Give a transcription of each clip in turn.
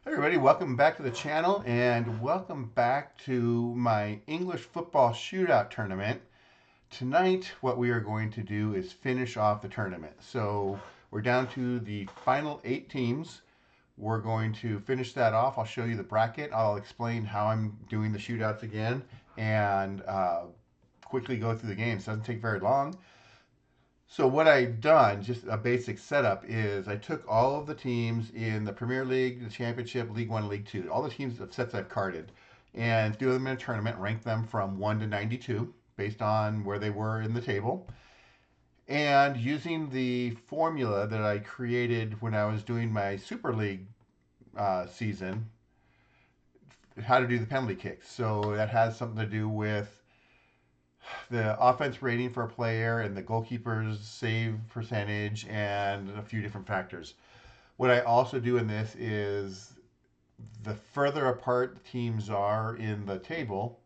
Hey everybody, welcome back to the channel and welcome back to my English Football Shootout Tournament. Tonight, what we are going to do is finish off the tournament. So we're down to the final 8 teams. We're going to finish that off. I'll show you the bracket. I'll explain how I'm doing the shootouts again and quickly go through the games. It doesn't take very long. So what I've done, just a basic setup, is I took all of the teams in the Premier League, the Championship, League One, League Two, all the teams of sets I've carded, and threw them in a tournament, ranked them from 1 to 92 based on where they were in the table. And using the formula that I created when I was doing my Super League season, how to do the penalty kicks. So that has something to do with the offense rating for a player and the goalkeeper's save percentage and a few different factors. What I also do in this is the further apart the teams are in the table,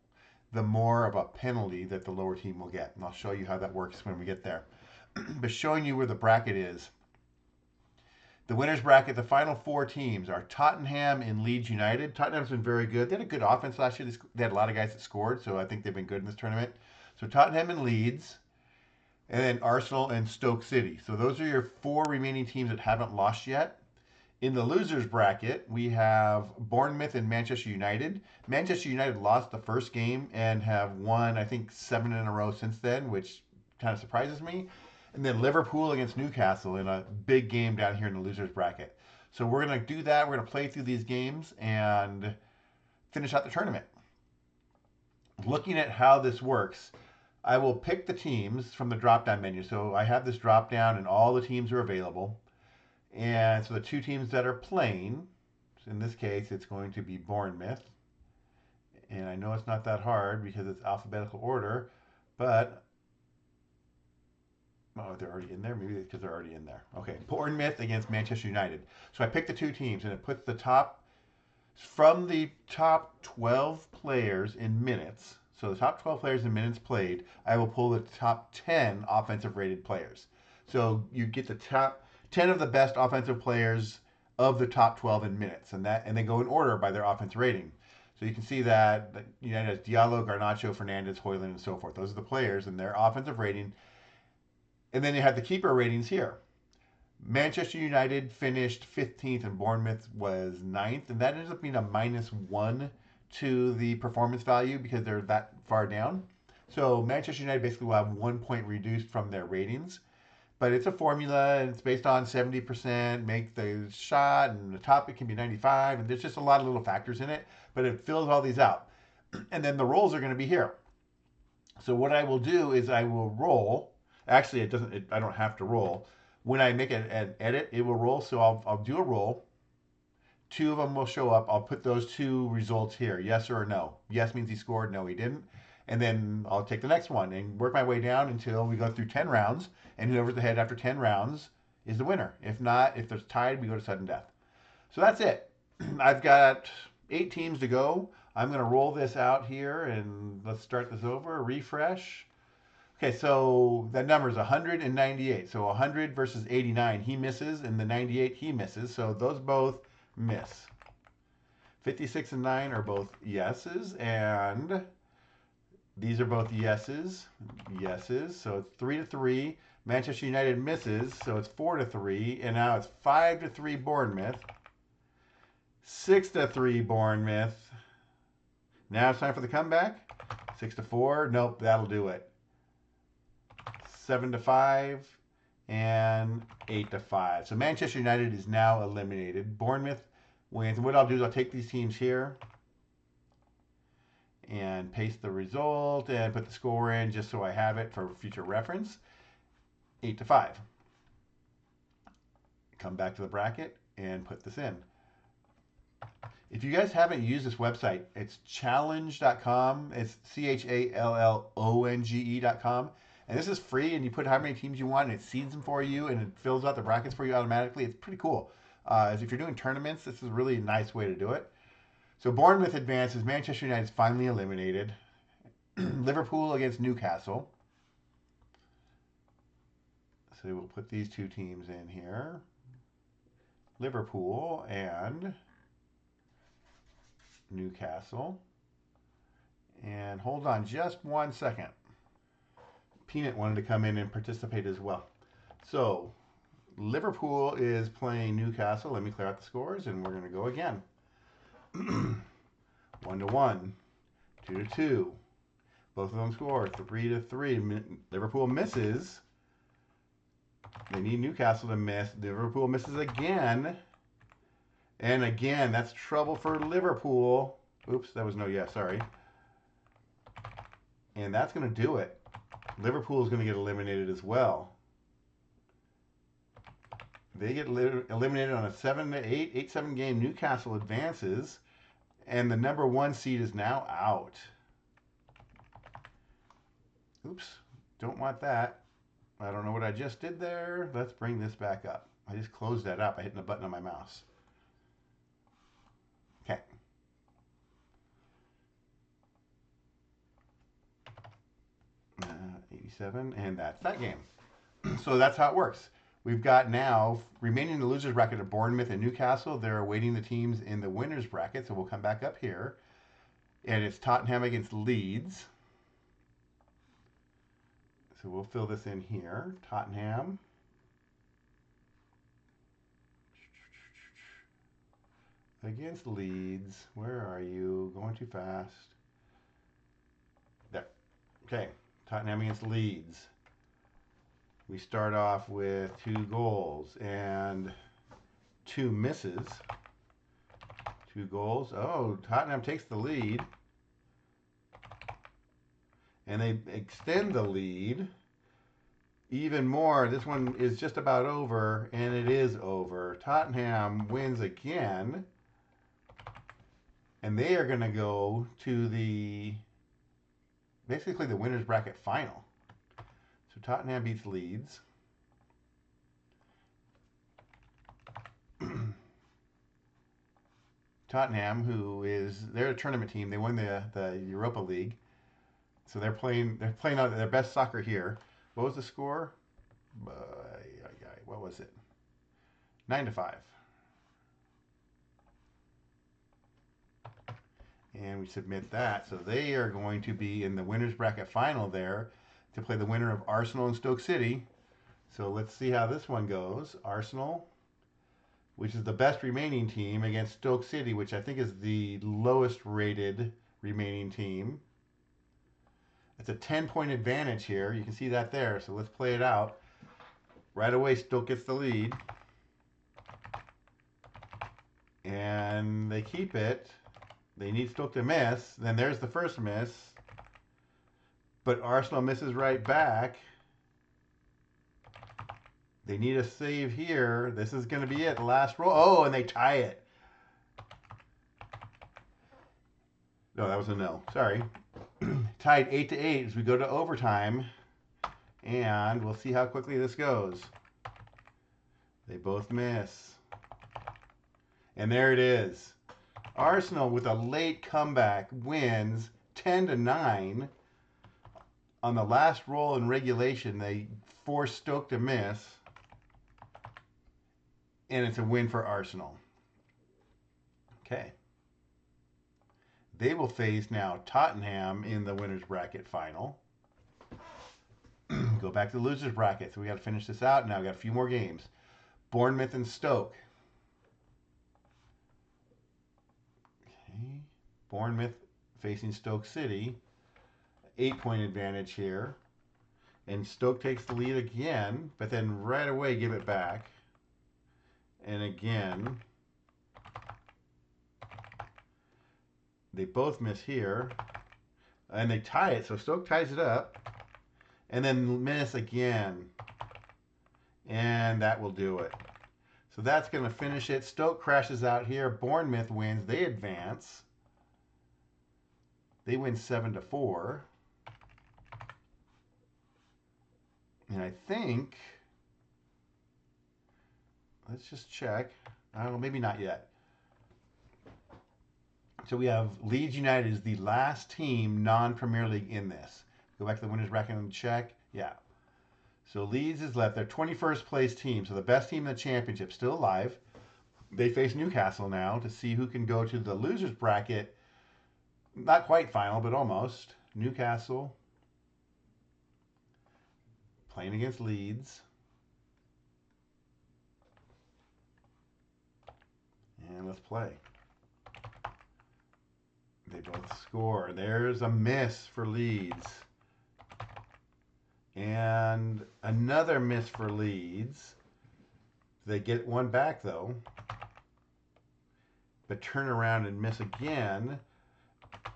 the more of a penalty that the lower team will get. And I'll show you how that works when we get there. But showing you where the bracket is. The winner's bracket, the final 4 teams are Tottenham and Leeds United. Tottenham's been very good. They had a good offense last year. They had a lot of guys that scored, so I think they've been good in this tournament. So Tottenham and Leeds, and then Arsenal and Stoke City. So those are your 4 remaining teams that haven't lost yet. In the losers bracket, we have Bournemouth and Manchester United. Manchester United lost the first game and have won, I think, 7 in a row since then, which kind of surprises me. And then Liverpool against Newcastle in a big game down here in the losers bracket. So we're going to do that. We're going to play through these games and finish out the tournament. Looking at how this works, I will pick the teams from the drop down menu. So I have this drop down and all the teams are available. And so the 2 teams that are playing, so in this case, it's going to be Bournemouth. And I know it's not that hard because it's alphabetical order, but oh, they're already in there? Maybe because they're already in there. Okay, Bournemouth against Manchester United. So I picked the 2 teams and it puts the top, from the top 12 players in minutes. So the top 12 players in minutes played, I will pull the top 10 offensive rated players. So you get the top 10 of the best offensive players of the top 12 in minutes, and they go in order by their offense rating. So you can see that United has Diallo, Garnacho, Fernandez, Hoyland, and so forth. Those are the players and their offensive rating. And then you have the keeper ratings here. Manchester United finished 15th and Bournemouth was 9th, and that ends up being a -1 to the performance value because they're that far down. So Manchester United basically will have 1 point reduced from their ratings. But it's a formula, and it's based on 70% make the shot, and the top it can be 95, and there's just a lot of little factors in it, but it fills all these out. And then the rolls are going to be here. So what I will do is I will roll. Actually, I don't have to roll. When I make an edit, it will roll. So I'll do a roll. 2 of them will show up. I'll put those 2 results here, yes or no. Yes means he scored, no he didn't. And then I'll take the next one and work my way down until we go through 10 rounds. And whoever's ahead after 10 rounds is the winner. If not, if there's tied, we go to sudden death. So that's it. I've got 8 teams to go. I'm going to roll this out here and let's start this over. Refresh. Okay, so that number is 198. So 100 versus 89, he misses, and the 98, he misses. So those both miss. 56 and 9 are both yeses, and these are both yeses. Yeses. So it's 3-3. Manchester United misses, so it's 4-3, and now it's 5-3 Bournemouth. 6-3 Bournemouth. Now it's time for the comeback. 6-4. Nope, that'll do it. 7-5 and 8-5. So Manchester United is now eliminated. Bournemouth wins. And what I'll do is I'll take these teams here and paste the result and put the score in just so I have it for future reference. 8-5. Come back to the bracket and put this in. If you guys haven't used this website, it's challenge.com. It's challonge.com. And this is free, and you put how many teams you want, and it seeds them for you, and it fills out the brackets for you automatically. It's pretty cool. As if you're doing tournaments, this is a really nice way to do it. So Bournemouth advances. Manchester United is finally eliminated. Liverpool against Newcastle. So we'll put these 2 teams in here. Liverpool and Newcastle. And hold on just 1 second. Peanut wanted to come in and participate as well. So Liverpool is playing Newcastle. Let me clear out the scores and we're going to go again. 1-1, 2-2. Both of them score 3-3. Liverpool misses. They need Newcastle to miss. Liverpool misses again. And again, that's trouble for Liverpool. Oops, that was no yes, sorry. And that's going to do it. Liverpool is going to get eliminated as well. They get eliminated on a 7-8, 8-7 game. Newcastle advances. And the number 1 seed is now out. Oops, don't want that. I don't know what I just did there. Let's bring this back up. I just closed that up by hitting a button on my mouse. Okay. Uh, 87, and that's that game. So that's how it works. We've got now, remaining in the losers bracket, of Bournemouth and Newcastle. They're awaiting the teams in the winners bracket, so we'll come back up here. And it's Tottenham against Leeds. So we'll fill this in here. Tottenham. Against Leeds. Where are you? Going too fast. There. Okay. Tottenham against Leeds. We start off with 2 goals and 2 misses. 2 goals. Oh, Tottenham takes the lead. And they extend the lead even more. This one is just about over, and it is over. Tottenham wins again. And they are going to go to basically the winners bracket final. So Tottenham beats Leeds. Tottenham, they're a tournament team. They won the Europa League. So they're playing out their best soccer here. What was the score? What was it? 9-5. And we submit that. So they are going to be in the winners bracket final there to play the winner of Arsenal and Stoke City. So let's see how this one goes. Arsenal, which is the best remaining team, against Stoke City, which I think is the lowest rated remaining team. It's a 10-point advantage here. You can see that there. So let's play it out. Right away, Stoke gets the lead. And they keep it. They need Stoke to miss. Then there's the first miss. But Arsenal misses right back. They need a save here. This is going to be it. The last roll. Oh, and they tie it. No, that was a no. Sorry. Tied 8-8 as we go to overtime. And we'll see how quickly this goes. They both miss. And there it is. Arsenal, with a late comeback, wins 10-9. On the last roll in regulation, they forced Stoke to miss. And it's a win for Arsenal. Okay. They will face now Tottenham in the winners bracket final. Go back to the losers bracket. So we got to finish this out. Now we got a few more games. Bournemouth and Stoke. Okay. Bournemouth facing Stoke City. 8-point advantage here. And Stoke takes the lead again, but then right away give it back. And again, they both miss here. And they tie it, so Stoke ties it up. And then miss again. And that will do it. So that's going to finish it. Stoke crashes out here. Bournemouth wins. They advance. They win 7-4. And I think, let's just check. I don't know, maybe not yet. So we have Leeds United is the last team non-Premier League in this. Go back to the winners bracket and check. Yeah. So Leeds is left. They're 21st place team. So the best team in the championship, still alive. They face Newcastle now to see who can go to the losers bracket Not quite final, but almost. Newcastle playing against Leeds. And let's play. They both score. There's a miss for Leeds. And another miss for Leeds. They get one back, though. But turn around and miss again.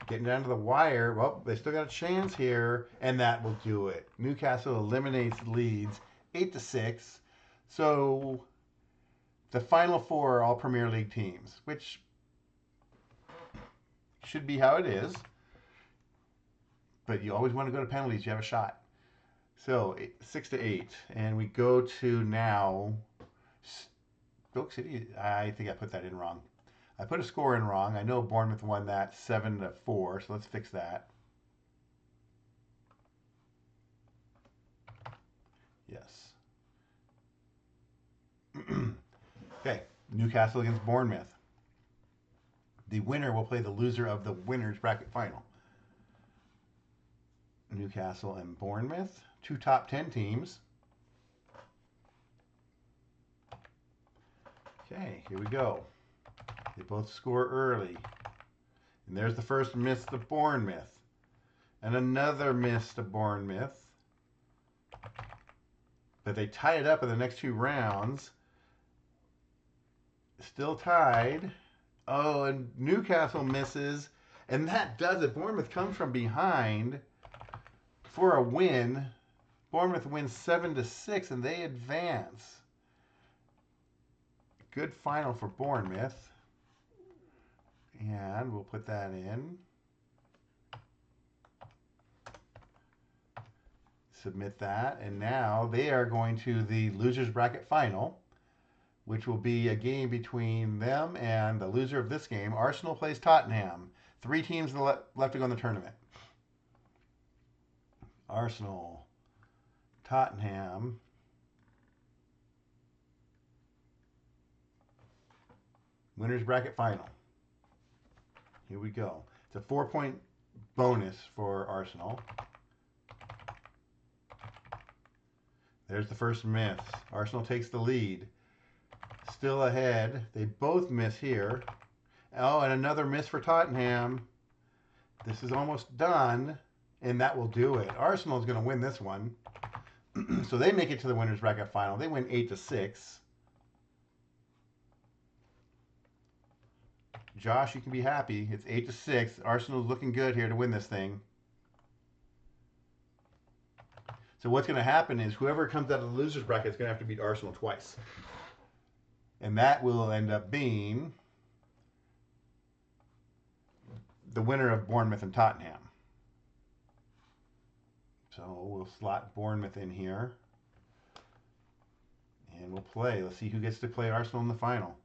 Getting down to the wire. Well, they still got a chance here, and that will do it. Newcastle eliminates Leeds 8-6. So the final four are all Premier League teams, which should be how it is. But you always want to go to penalties. You have a shot. So 6-8, and we go to now Stoke City. I think I put that in wrong. I put a score in wrong. I know Bournemouth won that 7-4, so let's fix that. Yes. Okay, Newcastle against Bournemouth. The winner will play the loser of the winner's bracket final. Newcastle and Bournemouth, two top 10 teams. Okay, here we go. They both score early. And there's the first miss to Bournemouth. And another miss to Bournemouth. But they tie it up in the next two rounds. Still tied. Oh, and Newcastle misses. And that does it. Bournemouth comes from behind for a win. Bournemouth wins 7-6, and they advance. Good final for Bournemouth. And we'll put that in. Submit that. And now they are going to the loser's bracket final, which will be a game between them and the loser of this game. Arsenal plays Tottenham. Three teams left to go in the tournament. Arsenal, Tottenham, winner's bracket final. Here we go. It's a 4-point bonus for Arsenal. There's the first miss. Arsenal takes the lead. Still ahead. They both miss here. Oh, and another miss for Tottenham. This is almost done, and that will do it. Arsenal is going to win this one. So they make it to the winner's bracket final. They win 8-6. Josh, you can be happy. It's 8-6. Arsenal's looking good here to win this thing. So what's going to happen is whoever comes out of the loser's bracket is going to have to beat Arsenal twice. And that will end up being the winner of Bournemouth and Tottenham. So we'll slot Bournemouth in here. And we'll play. Let's see who gets to play Arsenal in the final.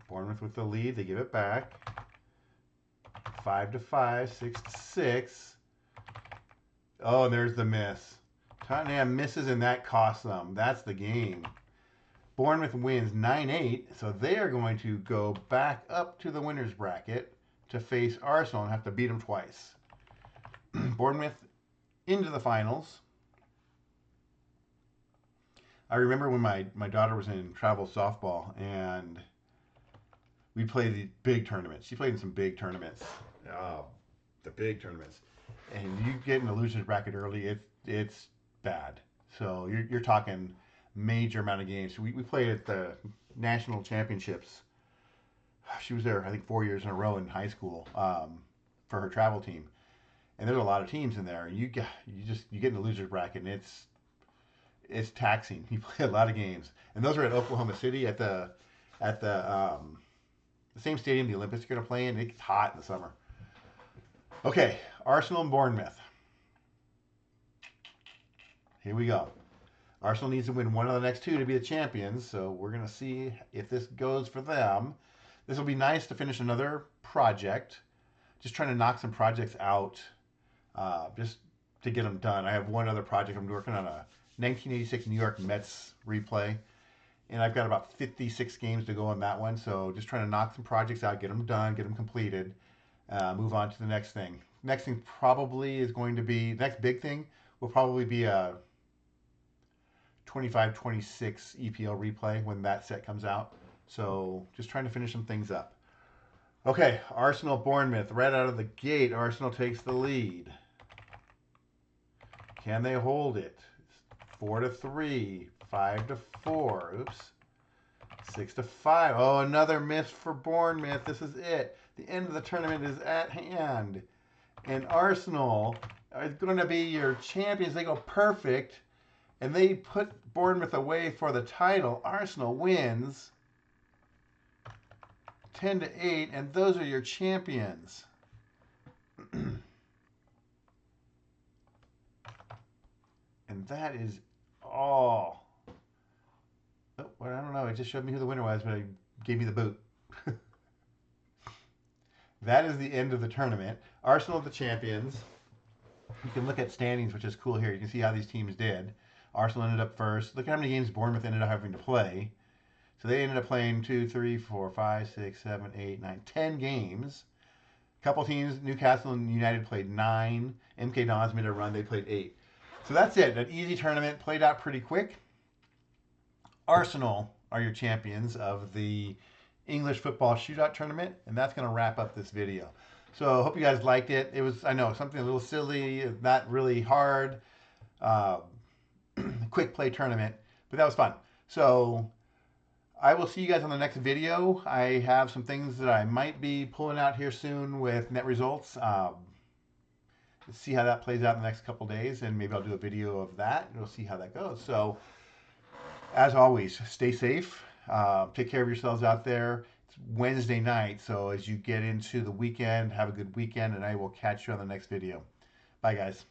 Bournemouth with the lead. They give it back. 5-5, 6-6. Oh, and there's the miss. Tottenham misses, and that costs them. That's the game. Bournemouth wins 9-8, so they are going to go back up to the winner's bracket to face Arsenal and have to beat them twice. Bournemouth into the finals. I remember when my daughter was in travel softball, and we played the big tournaments. She played in some big tournaments. The big tournaments. And you get in the loser's bracket early, it's bad. So you're talking major amount of games. We played at the national championships. She was there, I think, 4 years in a row in high school for her travel team. And there's a lot of teams in there. You get in the loser's bracket, and it's taxing. You play a lot of games. And those are at Oklahoma City at the same stadium the Olympics are going to play in. It gets hot in the summer. Okay, Arsenal and Bournemouth. Here we go. Arsenal needs to win one of the next two to be the champions, so we're going to see if this goes for them. This will be nice to finish another project. Just trying to knock some projects out just to get them done. I have one other project. I'm working on a 1986 New York Mets replay, and I've got about 56 games to go on that one. So just trying to knock some projects out, get them done, get them completed, move on to the next thing. Next thing probably is going to be, the next big thing will probably be a 25-26 EPL replay when that set comes out. So just trying to finish some things up. Okay, Arsenal Bournemouth. Right out of the gate, Arsenal takes the lead. Can they hold it? 4-3, 5-4. Oops. 6-5. Oh, another miss for Bournemouth. This is it. The end of the tournament is at hand. And Arsenal is going to be your champions. They go perfect. And they put Bournemouth away for the title. Arsenal wins 10-8, and those are your champions. And that is all. Oh, well, I don't know. It just showed me who the winner was, but it gave me the boot. That is the end of the tournament. Arsenal the champions. You can look at standings, which is cool here. You can see how these teams did. Arsenal ended up first. Look at how many games Bournemouth ended up having to play. So they ended up playing 2, 3, 4, 5, 6, 7, 8, 9, 10 games. A couple teams, Newcastle and United, played 9. MK Dons made a run. They played 8. So that's it. An easy tournament. Played out pretty quick. Arsenal are your champions of the English Football Shootout Tournament. And that's going to wrap up this video. So I hope you guys liked it. It was, I know, something a little silly, not really hard. Quick play tournament. But that was fun. So I will see you guys on the next video. I have some things that I might be pulling out here soon with net results. Let's see how that plays out in the next couple days, and maybe I'll do a video of that, and we'll see how that goes. So, as always, stay safe. Take care of yourselves out there. It's Wednesday night, so as you get into the weekend, have a good weekend, and I will catch you on the next video. Bye, guys.